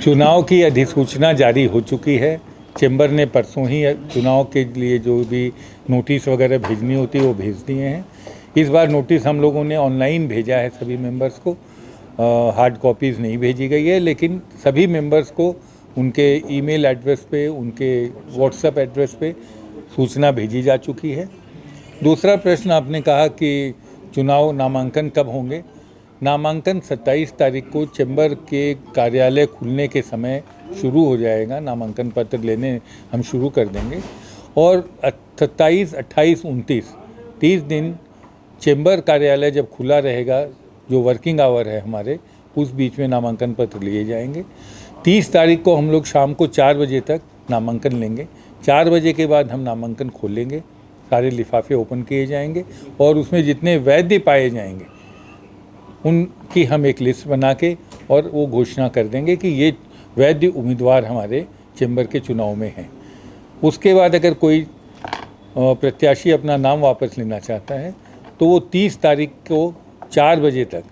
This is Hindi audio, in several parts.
चुनाव की अधिसूचना जारी हो चुकी है। चैम्बर ने परसों ही चुनाव के लिए जो भी नोटिस वगैरह भेजनी होती है वो भेज दिए हैं। इस बार नोटिस हम लोगों ने ऑनलाइन भेजा है सभी मेंबर्स को, हार्ड कॉपीज़ नहीं भेजी गई है, लेकिन सभी मेंबर्स को उनके ईमेल एड्रेस पे, उनके व्हाट्सएप एड्रेस पे सूचना भेजी जा चुकी है। दूसरा प्रश्न आपने कहा कि चुनाव नामांकन कब होंगे। नामांकन 27 तारीख को चैम्बर के कार्यालय खुलने के समय शुरू हो जाएगा। नामांकन पत्र लेने हम शुरू कर देंगे और 27, 28, 29 30 दिन चैम्बर कार्यालय जब खुला रहेगा, जो वर्किंग आवर है हमारे, उस बीच में नामांकन पत्र लिए जाएंगे। 30 तारीख को हम लोग शाम को 4 बजे तक नामांकन लेंगे। 4 बजे के बाद हम नामांकन खोलेंगे, सारे लिफाफे ओपन किए जाएंगे और उसमें जितने वैध पाए जाएंगे उनकी हम एक लिस्ट बना के और वो घोषणा कर देंगे कि ये वैध उम्मीदवार हमारे चैम्बर के चुनाव में हैं। उसके बाद अगर कोई प्रत्याशी अपना नाम वापस लेना चाहता है तो वो 30 तारीख को 4 बजे तक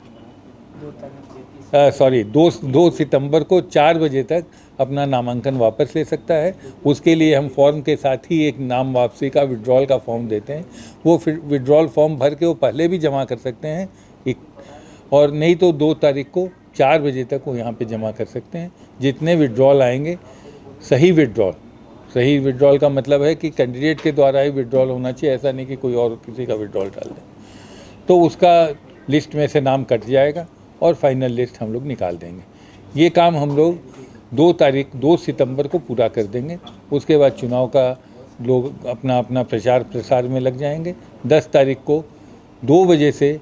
2 सितंबर को 4 बजे तक अपना नामांकन वापस ले सकता है। उसके लिए हम फॉर्म के साथ ही एक नाम वापसी का विड्रॉल का फॉर्म देते हैं। वो फिर विड्रॉल फॉर्म भर के वो पहले भी जमा कर सकते हैं, और नहीं तो 2 तारीख को 4 बजे तक वो यहाँ पे जमा कर सकते हैं। जितने विड्रॉल आएंगे, सही विड्रॉल का मतलब है कि कैंडिडेट के द्वारा ही विड्रॉल होना चाहिए, ऐसा नहीं कि कोई और किसी का विड्रॉल डाल दें। तो उसका लिस्ट में से नाम कट जाएगा और फाइनल लिस्ट हम लोग निकाल देंगे। ये काम हम लोग 2 सितंबर को पूरा कर देंगे। उसके बाद चुनाव का लोग अपना अपना प्रचार प्रसार में लग जाएंगे। 10 तारीख को 2 बजे से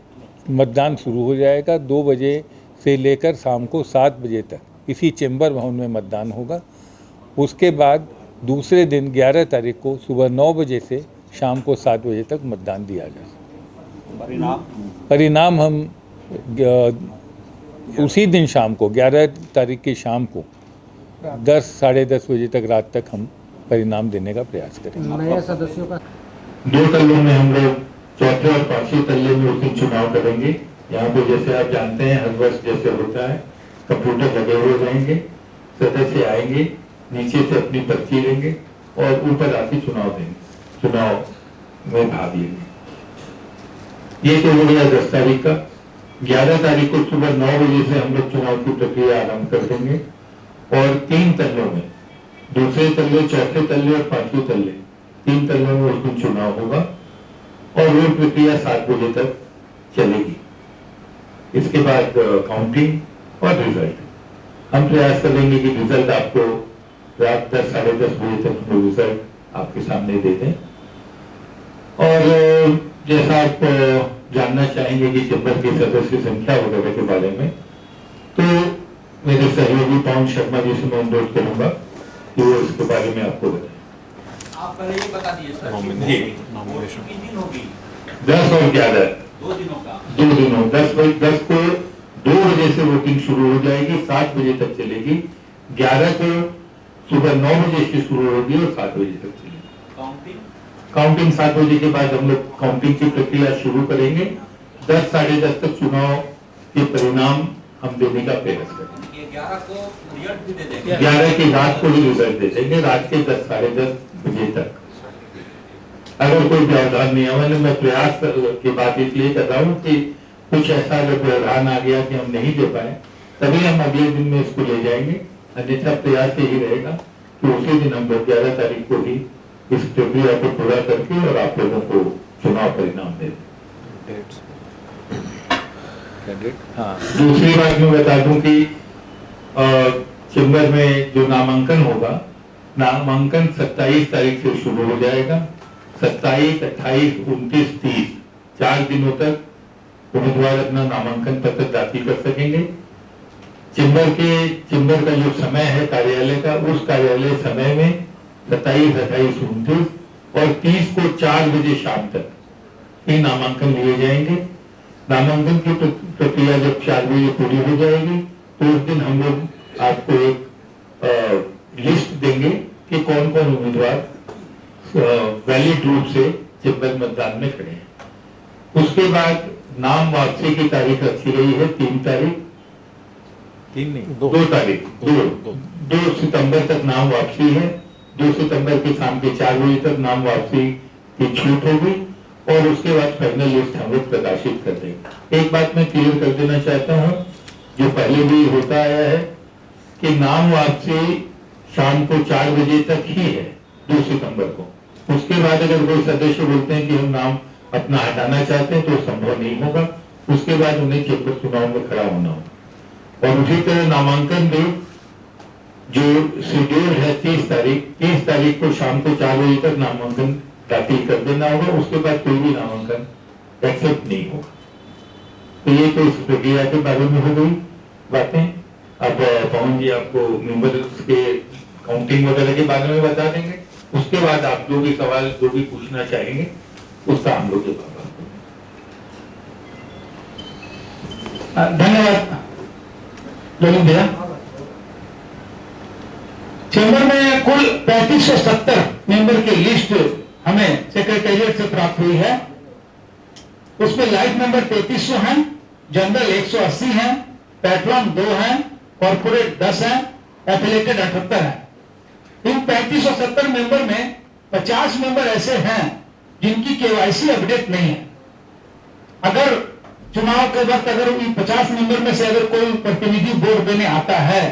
मतदान शुरू हो जाएगा। 2 बजे से लेकर शाम को 7 बजे तक इसी चैम्बर भवन में मतदान होगा। उसके बाद दूसरे दिन 11 तारीख को सुबह 9 बजे से शाम को 7 बजे तक मतदान दिया जाएगा। परिणाम हम उसी दिन शाम को 11 तारीख की शाम को 10 साढ़े 10 बजे तक रात तक हम परिणाम देने का प्रयास करेंगे। नए सदस्यों का 2 तल्लों में हम लोग चौथे और 5वें तल्ले में उस दिन चुनाव करेंगे। यहाँ पे जैसे आप जानते हैं हर वर्ष जैसे होता है, कंप्यूटर लगे हुए रहेंगे, सदस्य आएंगे, नीचे से अपनी पर्ची लेंगे और ऊपर आके चुनाव देंगे, चुनाव में भाग लेंगे। ये तो हो गया 10 तारीख का। 11 तारीख को सुबह 9 बजे से हम लोग चुनाव की प्रक्रिया आरंभ कर देंगे और 3 तल्लों में, दूसरे तल्ले, चौथे तल्ले और 5वें तल्ले, 3 तल्लों में उस दिन चुनाव होगा और वो प्रक्रिया 7 बजे तक चलेगी। इसके बाद काउंटिंग और रिजल्ट। हम प्रयास करेंगे कि रिजल्ट आपको रात 10 साढ़े 10 बजे तक हम रिजल्ट आपके सामने दे दें। और जैसा आप जानना चाहेंगे कि चैम्बर की सदस्य संख्या वगैरह के बारे में, तो मेरे सहयोगी पवन शर्मा जी से मैं अनुरोध करूंगा कि वो इसके बारे में आपको बताएं। आप पहले ये बता दीजिए सर, कितनी दिन होगी? 10 और 11 2 दिनों का। 2 दिनों 10 को 2 बजे से वोटिंग शुरू हो जाएगी, 7 बजे तक चलेगी। 11 को सुबह 9 बजे से शुरू होगी और 7 बजे तक चलेगी। काउंटिंग 7 बजे के बाद हम लोग काउंटिंग की प्रक्रिया शुरू करेंगे। 10 साढ़े 10 तक चुनाव के परिणाम हम देने का प्रयास करेंगे। 11 को रिजल्ट भी दे देंगे। 11 की रात को भी रिजल्ट दे देंगे, रात के 10 साढ़े 10 बजे तक। अगर कोई व्यवधान नहीं है, मैं प्रयास की बात इसलिए कर रहा हूँ कि कुछ ऐसा अगर व्यवधान आ गया कि हम नहीं दे पाए, तभी हम अगले दिन में इसको ले जाएंगे। अन्यथा प्रयास यही रहेगा कि उसी दिन हम 11 तारीख को ही इस प्रक्रिया को पूरा करके और आप लोगों को चुनाव परिणाम दे दें। दूसरी बात मैं बता दूं कि चैम्बर में जो नामांकन होगा, नामांकन 27 तारीख से शुरू हो जाएगा। 27, 28, 29, 30 4 दिनों तक उम्मीदवार अपना नामांकन पत्र दाखिल कर सकेंगे। चैम्बर का जो समय है कार्यालय का, उस कार्यालय समय में 27, 28, 29 और 30 को 4 बजे शाम तक ही नामांकन लिए जाएंगे। नामांकन की प्रक्रिया जब 4 बजे पूरी हो जाएगी तो उस दिन हम लोग आपको एक लिस्ट देंगे कि कौन कौन उम्मीदवार वैलिड रूप से चैम्बर मतदान में खड़े हैं। उसके बाद नाम वापसी की तारीख रखी गई है 3 तारीख। 3 नहीं 2 तारीख 2 सितंबर तक नाम वापसी है। 2 सितंबर की शाम के 4 बजे तक नाम वापसी की छूट होगी और उसके बाद फाइनल लिस्ट हम लोग प्रकाशित कर देंगे। एक बात मैं क्लियर कर देना चाहता हूँ, जो पहले भी होता आया है कि नाम वापसी शाम को 4 बजे तक ही है 2 सितंबर को। उसके बाद अगर कोई सदस्य बोलते हैं कि हम नाम अपना हटाना चाहते हैं तो संभव नहीं होगा। उसके बाद उन्हें चेंबर चुनाव में खड़ा होना होगा। और उसी तरह नामांकन भी जो शेड्यूल है 30 तारीख को शाम को 4 बजे तक नामांकन दाखिल कर देना होगा। उसके बाद कोई भी नामांकन एक्सेप्ट नहीं होगा। तो ये तो इस प्रक्रिया के बारे में हो गई बातें। अब पवन जी आपको मेंबर्स के काउंटिंग वगैरह के बारे में बता देंगे। उसके बाद आप जो भी सवाल जो भी पूछना चाहेंगे उसका हम लोग जवाब देंगे। धन्यवाद ललित भैया। चैम्बर में कुल 3570 मेंबर की लिस्ट हमें सेक्रेटेरिएट से प्राप्त हुई है। उसमें लाइफ मेंबर 3300 हैं, जनरल 180 हैं, पैट्रन 2 हैं, कॉर्पोरेट 10 हैं, एफिलेटेड 78 हैं। इन 3570 मेंबर में 50 मेंबर ऐसे हैं जिनकी केवाईसी अपडेट नहीं है। अगर चुनाव के वक्त अगर इन 50 मेंबर में से अगर कोई प्रतिनिधि वोट देने आता है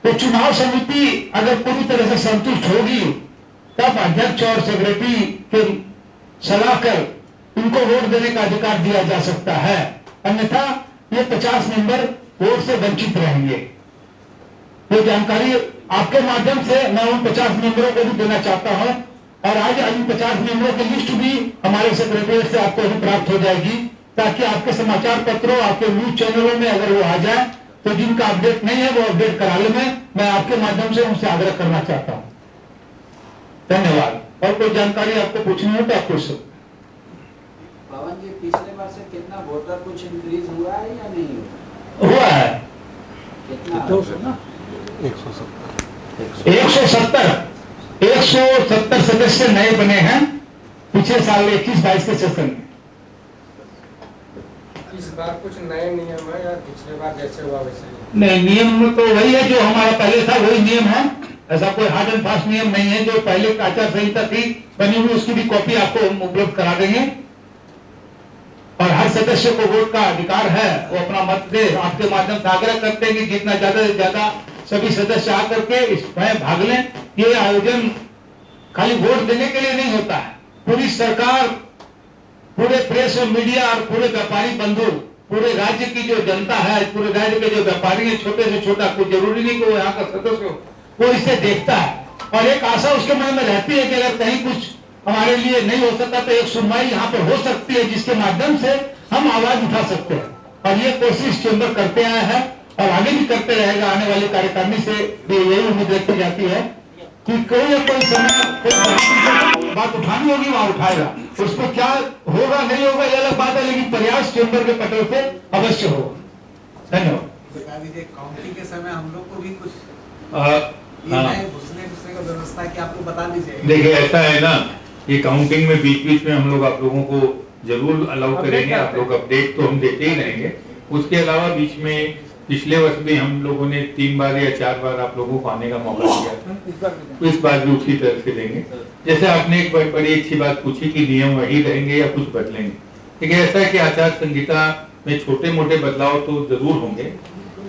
तो चुनाव समिति अगर पूरी तरह से संतुष्ट होगी तब अध्यक्ष और सेक्रेटरी के सलाह कर उनको वोट देने का अधिकार दिया जा सकता है। अन्यथा ये 50 मेंबर वोट से वंचित रहेंगे। ये जानकारी आपके माध्यम से मैं उन 50 मेंबरों को भी देना चाहता हूं और आज इन 50 मेंबरों की लिस्ट भी हमारे सेक्रेटरीट से आपको ही प्राप्त हो जाएगी, ताकि आपके समाचार पत्रों, आपके न्यूज चैनलों में अगर वो आ जाए तो जिनका अपडेट नहीं है वो अपडेट करा ले। मैं आपके माध्यम से उनसे आग्रह करना चाहता हूं। धन्यवाद। और कोई जानकारी आपको पूछनी हो तो आप पूछ सकते। पवन जी, पिछले बार से कितना वोटर कुछ इंक्रीज हुआ है या नहीं हुआ है? कितना? 170 सदस्य नए बने हैं पिछले साल 21-22 के सेशन में। इस बार कुछ नए नियम है या पिछले बार जैसे हुआ वैसे ही? नहीं, नियम तो वही है जो हमारा पहले था, वही नियम है। ऐसा कोई हार्ड एंड फास्ट नियम नहीं है। जो पहले आचार संहिता थी बनी हुई उसकी भी कॉपी आपको हम उपलब्ध करा देंगे। और हर सदस्य को वोट का अधिकार है, वो अपना मत दे। आपके माध्यम से आग्रह करते हैं कि जितना ज्यादा से ज्यादा सभी सदस्य आकर के इसमें भाग लें। ये आयोजन खाली वोट देने के लिए नहीं होता है। पूरी सरकार, पूरे प्रेस और मीडिया और पूरे व्यापारी बंधु, पूरे राज्य की जो जनता है, पूरे राज्य के जो व्यापारी है, छोटे से छोटा, कोई जरूरी नहीं कि वो यहाँ का सदस्य हो, वो इसे देखता है। और एक आशा उसके मन में रहती है कि अगर कहीं कुछ हमारे लिए नहीं हो सकता तो एक सुनवाई यहाँ पर हो सकती है जिसके माध्यम से हम आवाज उठा सकते हैं। और ये कोशिश चैम्बर करते आए हैं और आगे भी करते रहेगा। आने वाली कार्यकारिणी से भी यही उम्मीद रखी जाती है कि कोई ना कोई समय कोई बात उठानी होगी वहां उठाएगा। उसको क्या होगा नहीं होगा ये अलग बात है, लेकिन प्रयास चैम्बर के पटल पे अवश्य होगा। धन्यवाद। काउंटिंग के समय हम लोग को भी कुछ घुसने का व्यवस्था की आपको बता दीजिए। देखिए ऐसा है ना, ये काउंटिंग में बीच बीच में हम लोग आप लोगों को जरूर अलाउ करेंगे। आप लोग अपडेट तो हम देते ही रहेंगे। उसके अलावा बीच में पिछले वर्ष भी हम लोगों ने 3 बार या 4 बार आप लोगों को आने का मौका दिया था, तो इस बार भी उसी तरह से देंगे। जैसे आपने एक बड़ी अच्छी बात पूछी कि नियम वही रहेंगे या कुछ बदलेंगे। देखिए ऐसा है कि आचार संहिता में छोटे मोटे बदलाव तो जरूर होंगे,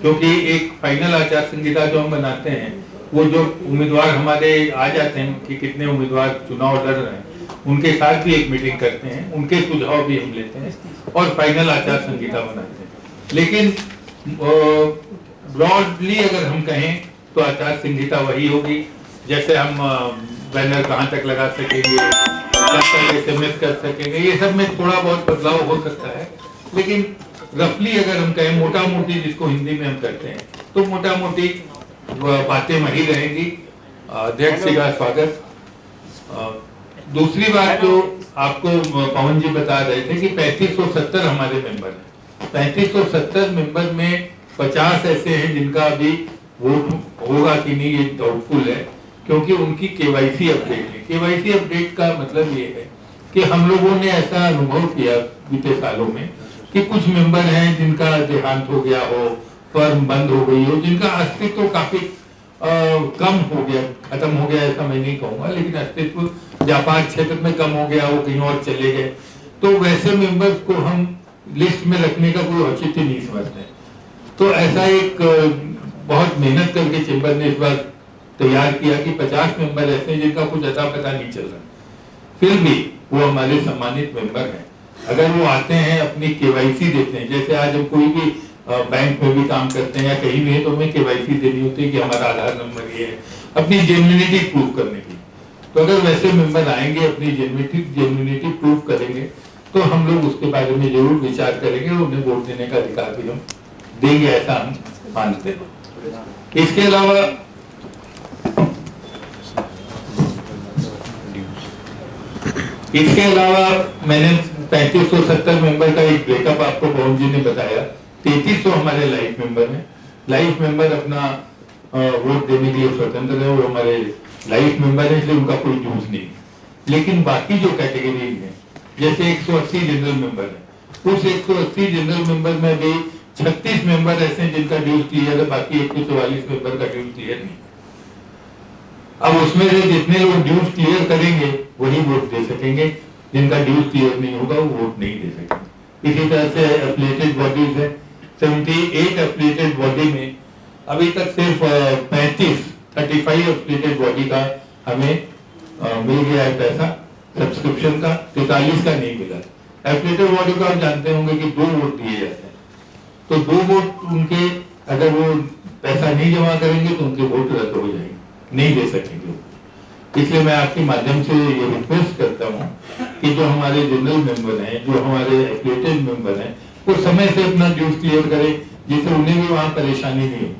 क्योंकि एक फाइनल आचार संहिता जो हम बनाते हैं वो जो उम्मीदवार हमारे आ जाते हैं कि कितने उम्मीदवार चुनाव लड़ रहे हैं उनके साथ भी एक मीटिंग करते हैं, उनके सुझाव भी हम लेते हैं और फाइनल आचार संहिता बनाते हैं। लेकिन ब्रॉडली अगर हम कहें तो आचार संहिता वही होगी। जैसे हम बैनर कहाँ तक लगा सकेंगे, SMS कर सकेंगे, ये सब में थोड़ा बहुत बदलाव हो सकता है। लेकिन रफली अगर हम कहें मोटा मोटी, जिसको हिंदी में हम करते हैं, तो मोटा मोटी बातें वही रहेंगी। अध्यक्ष जी का स्वागत। दूसरी बात जो आपको पवन जी बता रहे थे कि 3570 हमारे मेंबर हैं। 3570 मेंबर में 50 ऐसे हैं जिनका अभी वोट होगा कि नहीं ये डाउटफुल है, क्योंकि उनकी केवाईसी अपडेट है। केवाईसी अपडेट का मतलब ये है कि हम लोगों ने ऐसा अनुभव किया बीते सालों में कि कुछ मेंबर हैं जिनका देहांत हो गया हो, फर्म बंद हो गई हो, जिनका अस्तित्व काफी कम हो गया, खत्म हो गया ऐसा मैं नहीं कहूँगा, लेकिन अस्तित्व व्यापार क्षेत्र में कम हो गया, वो कहीं और चले गए, तो वैसे मेंबर्स को हम लिस्ट में रखने का कोई औचित्य नहीं समझते। तो ऐसा एक बहुत मेहनत करके चेंबर ने इस बार तैयार किया कि 50 मेंबर ऐसे हैं जिनका कुछ अता पता नहीं चल रहा, फिर भी वो हमारे सम्मानित मेंबर हैं। अगर वो आते हैं, अपनी केवाईसी देते हैं, जैसे आज हम कोई भी बैंक में भी काम करते हैं या कहीं भी है, तो हमें केवाईसी देनी होती है कि हमारा आधार नंबर ये है, अपनी जेन्युइनिटी प्रूव करने की। तो अगर वैसे मेंबर आएंगे, अपनी जेन्युइनिटी प्रूव करेंगे, तो हम लोग उसके बारे में जरूर विचार करेंगे और उन्हें वोट देने का अधिकार भी हम देंगे, ऐसा हम मानते हैं। इसके अलावा मैंने 3570 मेंबर का एक ब्रेकअप आपको पवन जी ने बताया। 3300 हमारे लाइफ मेंबर हैं। लाइफ मेंबर अपना वोट देने के लिए स्वतंत्र है, वो हमारे लाइफ मेंबर है, इसलिए उनका कोई ड्यूज नहीं। लेकिन बाकी जो कैटेगरी है, जैसे 180 जनरल मेंबर है, उस 180 जनरल मेंबर में भी 36 मेंबर ऐसे हैं जिनका ड्यूज क्लियर है, बाकी 144 मेंबर का ड्यूज क्लियर नहीं। अब उसमें से जितने लोग ड्यूज क्लियर करेंगे वही वोट दे सकेंगे, जिनका ड्यूज क्लियर नहीं होगा वो वोट नहीं दे सकेंगे। इसी तरह से एफिलिएटेड बॉडीज है, 78 एफिलिएटेड बॉडी में अभी तक सिर्फ 35 एफिलिएटेड बॉडी का हमें मिल गया है पैसा सब्सक्रिप्शन का, 43 का नहीं मिला। एफिलिएटेड बॉडी को आप जानते होंगे कि 2 वोट दिए जाते हैं, तो 2 वोट उनके अगर वो पैसा नहीं जमा करेंगे तो उनके वोट रद्द हो जाएंगे, नहीं दे सकेंगे। इसलिए मैं आपके माध्यम से ये रिक्वेस्ट करता हूँ कि जो हमारे जनरल मेंबर हैं, जो हमारे एफिलिएटेड मेंबर हैं, वो समय से अपना ड्यूज क्लियर करें, जिससे उन्हें भी वहाँ परेशानी नहीं हो।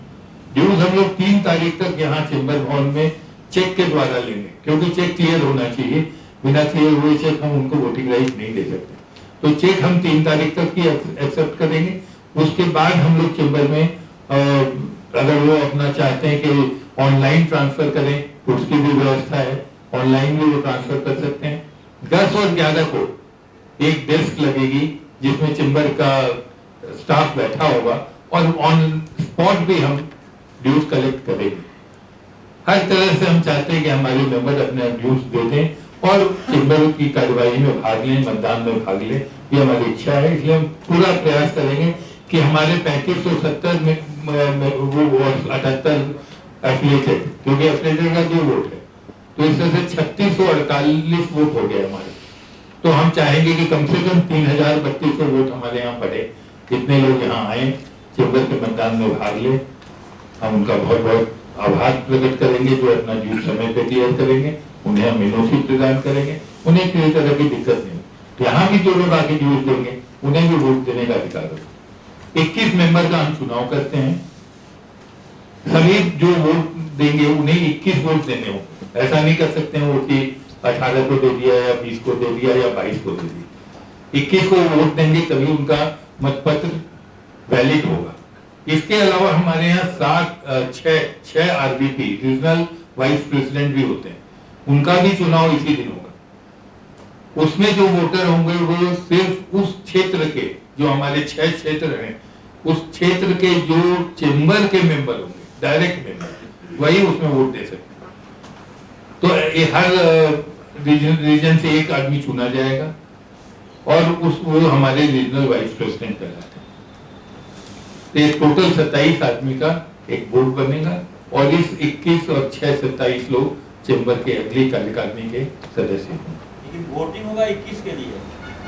ड्यूज हम लोग 3 तारीख तक यहाँ चेंबर हॉल में चेक के द्वारा लेंगे, क्योंकि चेक क्लियर होना चाहिए। बिना क्लियर हुए चेक हम उनको वोटिंग राइट नहीं दे सकते। तो चेक हम 3 तारीख तक ही एक्सेप्ट करेंगे। उसके बाद हम लोग चेंबर में अगर वो अपना चाहते हैं कि ऑनलाइन ट्रांसफर करें तो उसकी भी व्यवस्था है, ऑनलाइन भी वो ट्रांसफर कर सकते हैं। 10 और 11 को एक डेस्क लगेगी जिसमें चेंबर का स्टाफ बैठा होगा और ऑन स्पॉट भी हम ड्यूज कलेक्ट करेंगे। हर तरह से हम चाहते हैं कि हमारे मेंबर अपने ड्यूज दे दें और चेंबर की कार्यवाही में भाग लें, मतदान में भाग लें, ये हमारी इच्छा है। इसलिए हम पूरा प्रयास करेंगे कि हमारे 3570 में वो 78 एफिलिएटेड, क्योंकि एफिलिएटेड का 2 वोट है, तो इस तरह से 3648 वोट हो गए हमारे। तो हम चाहेंगे कि कम से कम 3032 वोट हमारे यहाँ पड़े, इतने लोग यहाँ आए, चेंबर के मतदान में भाग ले। हम उनका बहुत बहुत आभार प्रकट करेंगे जो अपना ड्यूज समय पे क्लियर करेंगे, उन्हें हम एनओसी प्रदान करेंगे, उन्हें किसी तरह की दिक्कत नहीं। यहाँ भी जो लोग आके ड्यूज देंगे उन्हें भी वोट देने का अधिकार होगा। 21 मेंबर का हम चुनाव करते हैं, सभी जो वोट देंगे उन्हें 21 वोट देने होंगे। ऐसा नहीं कर सकते हैं वो कि 18 को दे दिया या 20 को दे दिया या 22 को दे दिया। 21 को वोट देंगे तभी उनका मतपत्र वैलिड होगा। इसके अलावा हमारे यहाँ 6 आरबीपी रीजनल वाइस प्रेसिडेंट भी होते हैं, उनका भी चुनाव इसी दिन होगा। उसमें जो वोटर होंगे वो सिर्फ उस क्षेत्र के, जो हमारे 6 क्षेत्र हैं, उस क्षेत्र के जो चेंबर के मेंबर होंगे, डायरेक्ट मेंबर, वही उसमें वोट दे सकते हैं। तो हर रीजन से एक आदमी चुना जाएगा और वो हमारे रीजनल वाइस प्रेसिडेंट कहलाते हैं। तो ये टोटल 27 आदमी का एक बोर्ड बनेगा और इस 21 और 6 27 लोग चेंबर के अगली कार्यकारिणी के सदस्य होंगे। लेकिन वोटिंग होगा 21 के लिए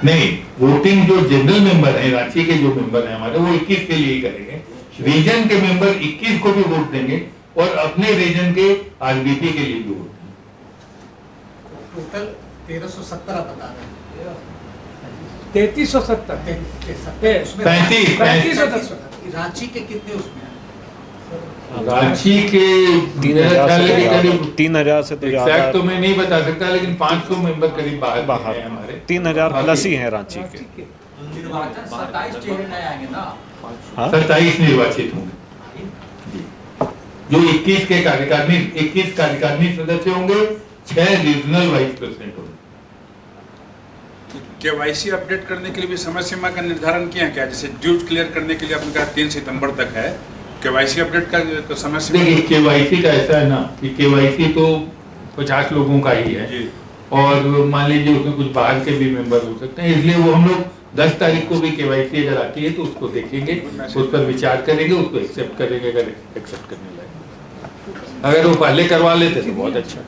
नहीं, वोटिंग जो जनरल मेंबर है, रांची के जो मेंबर है हमारे, वो 21 के लिए ही करेंगे। रीजन के मेंबर 21 को भी वोट देंगे और अपने रीजन के आरबीपी के लिए भी वोट देंगे। टोटल 1370 आप बता रहे हैं। 3370 35 रांची के कितने उसमें हैं? रांची के 3000 से तो एग्जैक्ट तो मैं नहीं बता सकता, लेकिन 500 मेंबर करीब बाहर हैं हमारे। 3000 प्लस ही हैं रांची के। निर्वाचन 27 चेहरे नए आएंगे ना, हाँ? 27 निर्वाचित होंगे जो 21 के कार्यकारिणी 21 कार्यकारिणी सदस्य होंगे, 6 रीजनल वाइस प्रेसिडेंट होंगे। केवाईसी अपडेट करने के लिए भी समय सीमा का निर्धारण किया है क्या? जैसे ड्यूज क्लियर करने के लिए आपने कहा 3 सितंबर तक है, केवाईसी अपडेट का समय सीमा देखिए केवाईसी का ऐसा है ना कि केवाईसी तो 50 लोगों का ही है जी। और मान लीजिए उसमें कुछ बाहर के भी मेंबर हो सकते हैं, इसलिए वो हम लोग 10 तारीख को भी केवाईसी अगर आती है तो उसको देखेंगे, उस पर विचार करेंगे, उसको एक्सेप्ट करेंगे अगर एक्सेप्ट करने लायक। अगर वो पहले करवा लेते तो बहुत अच्छा।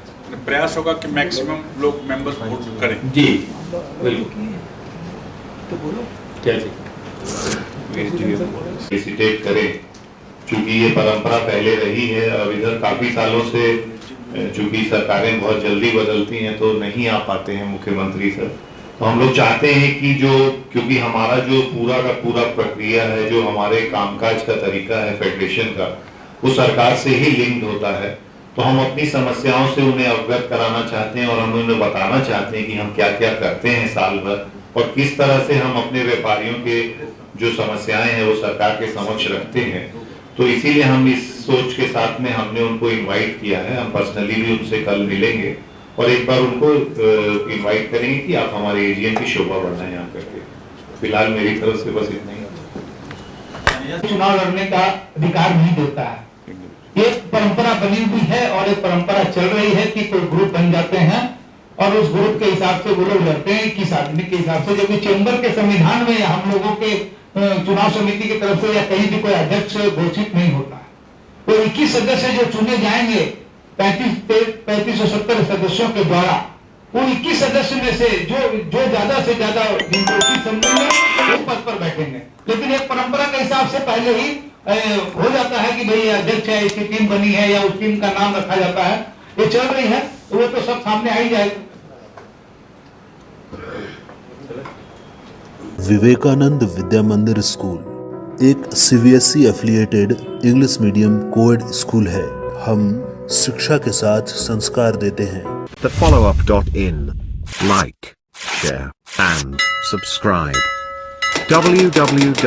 प्रयास होगा कि मैक्सिमम लोग मेंबर्स वोट करें। जी बिल्कुल। तो बोलो कैसे हेसिटेट करें, चूंकि ये परंपरा पहले रही है। अब इधर काफी सालों से चूंकि सरकारें बहुत जल्दी बदलती हैं तो नहीं आ पाते हैं मुख्यमंत्री सर, तो हम लोग चाहते हैं कि क्योंकि हमारा जो पूरा का पूरा प्रक्रिया है, जो हमारे कामकाज का तरीका है फेडरेशन का, वो सरकार से ही लिंक्ड होता है, तो हम अपनी समस्याओं से उन्हें अवगत कराना चाहते हैं और हम उन्हें बताना चाहते हैं कि हम क्या क्या करते हैं साल भर और किस तरह से हम अपने व्यापारियों के जो समस्याएं हैं वो सरकार के समक्ष रखते हैं। तो इसीलिए हम इस सोच के साथ में हमने उनको इनवाइट किया है। हम पर्सनली भी उनसे कल मिलेंगे और एक बार उनको इनवाइट करेंगे कि आप हमारे एजीएम की शोभा बढ़ाएं यहाँ करके। फिलहाल मेरी तरफ से बस इतना ही। चुनाव लड़ने का अधिकार नहीं देता है। ये परंपरा बनी हुई है और एक परंपरा चल रही है कि कोई ग्रुप बन जाते हैं और उस ग्रुप के हिसाब से वो लोग लड़ते हैं किस आदमी के हिसाब से, जबकि चेंबर के संविधान में हम लोगों के चुनाव समिति की तरफ से या कहीं भी कोई अध्यक्ष घोषित नहीं होता है। तो 21 सदस्य जो चुने जाएंगे 3570 सदस्यों के द्वारा, वो 21 सदस्य में से जो ज्यादा से ज्यादा जिनको समझेंगे वो पद पर बैठेंगे। लेकिन एक परंपरा के हिसाब से पहले ही हो जाता है कि भाई अध्यक्ष है, इसकी टीम बनी है या उस टीम का नाम रखा जाता है, ये चल रही है, तो वो तो सब सामने आ ही जाएगा। विवेकानंद विद्या मंदिर स्कूल एक CBSE affiliated English medium coed school है। हम शिक्षा के साथ संस्कार देते हैं। thefollowup.in Like, share and subscribe. www